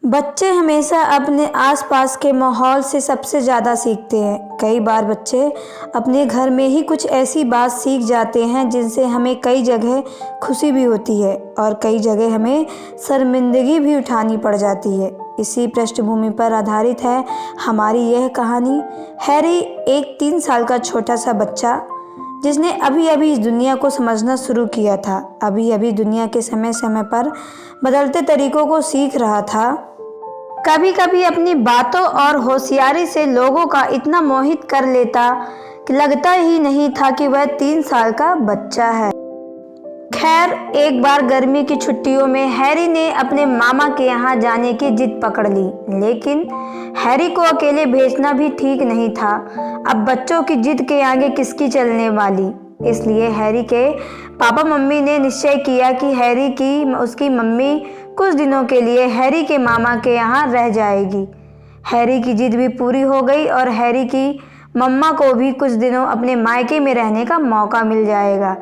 बच्चे हमेशा अपने आसपास के माहौल से सबसे ज़्यादा सीखते हैं। कई बार बच्चे अपने घर में ही कुछ ऐसी बात सीख जाते हैं जिनसे हमें कई जगह खुशी भी होती है और कई जगह हमें शर्मिंदगी भी उठानी पड़ जाती है। इसी पृष्ठभूमि पर आधारित है हमारी यह कहानी। हैरी एक 3 साल का छोटा सा बच्चा जिसने अभी अभी इस दुनिया को समझना शुरू किया था, अभी अभी दुनिया के समय समय पर बदलते तरीकों को सीख रहा था। कभी कभी अपनी बातों और होशियारी से लोगों का इतना मोहित कर लेता कि लगता ही नहीं था कि वह 3 साल का बच्चा है। खैर, एक बार गर्मी की छुट्टियों में हैरी ने अपने मामा के यहाँ जाने की जिद पकड़ ली, लेकिन हैरी को अकेले भेजना भी ठीक नहीं था। अब बच्चों की जिद के आगे किसकी चलने वाली। इसलिए हैरी के पापा मम्मी ने निश्चय किया कि हैरी की उसकी मम्मी कुछ दिनों के लिए हैरी के मामा के यहाँ रह जाएगी। हैरी की जिद भी पूरी हो गई और हैरी की मम्मा को भी कुछ दिनों अपने मायके में रहने का मौका मिल जाएगा।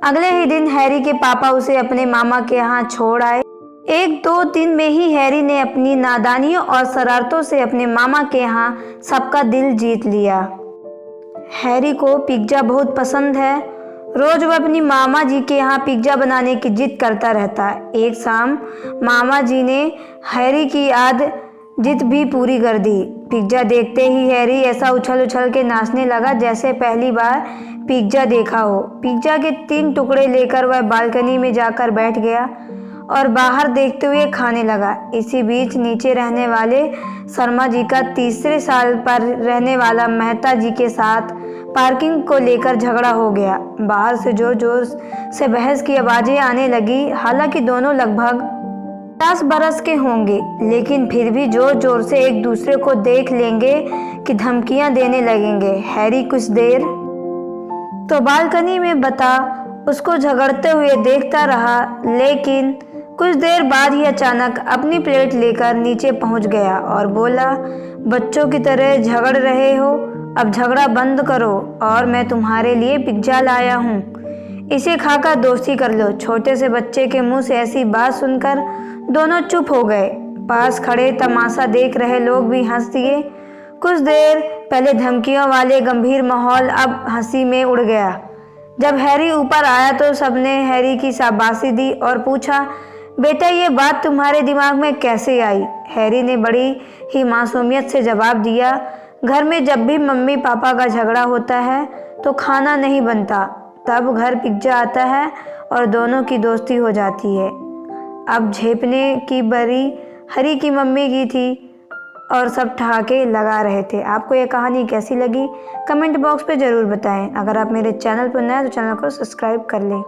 अगले ही दिन हैरी के पापा उसे अपने मामा के यहाँ छोड़ आए। 1-2 दिन में ही हैरी ने अपनी नादानियों और शरारतों से अपने मामा के यहाँ सबका दिल जीत लिया। हैरी को पिज्ज़ा बहुत पसंद है। रोज वह अपनी मामा जी के यहाँ पिज्ज़ा बनाने की जिद करता रहता। एक शाम मामा जी ने हैरी की जिद भी पूरी कर दी। पिज्ज़ा देखते ही हैरी ऐसा उछल उछल के नाचने लगा जैसे पहली बार पिज्ज़ा देखा हो। पिज्ज़ा के 3 टुकड़े लेकर वह बालकनी में जाकर बैठ गया और बाहर देखते हुए खाने लगा। इसी बीच नीचे रहने वाले शर्मा जी का तीसरे साल पर रहने वाला मेहता जी के साथ पार्किंग को लेकर झगड़ा हो गया। बाहर से जोर जोर से बहस की आवाज़ें आने लगी। हालांकि दोनों लगभग 50 बरस के होंगे, लेकिन फिर भी जोर जोर से एक दूसरे को देख लेंगे कि धमकियां देने लगेंगे। हैरी कुछ देर तो बालकनी में उसको झगड़ते हुए देखता रहा, लेकिन कुछ देर बाद ही अचानक अपनी प्लेट लेकर नीचे पहुंच गया और बोला, बच्चों की तरह झगड़ रहे हो, अब झगड़ा बंद करो और मैं तुम्हारे लिए पिज्ज़ा लाया हूँ, इसे खाकर दोस्ती कर लो। छोटे से बच्चे के मुंह से ऐसी बात सुनकर दोनों चुप हो गए। पास खड़े तमाशा देख रहे लोग भी हंस दिए। कुछ देर पहले धमकियों वाले गंभीर माहौल अब हंसी में उड़ गया। जब हैरी ऊपर आया तो सबने हैरी की शाबाशी दी और पूछा, बेटा ये बात तुम्हारे दिमाग में कैसे आई। हैरी ने बड़ी ही मासूमियत से जवाब दिया, घर में जब भी मम्मी पापा का झगड़ा होता है तो खाना नहीं बनता, तब घर पिज्ज़ा आता है और दोनों की दोस्ती हो जाती है। अब झेपने की बरी हैरी की मम्मी की थी और सब ठहाके लगा रहे थे। आपको यह कहानी कैसी लगी कमेंट बॉक्स पे ज़रूर बताएं। अगर आप मेरे चैनल पर नए हैं तो चैनल को सब्सक्राइब कर लें।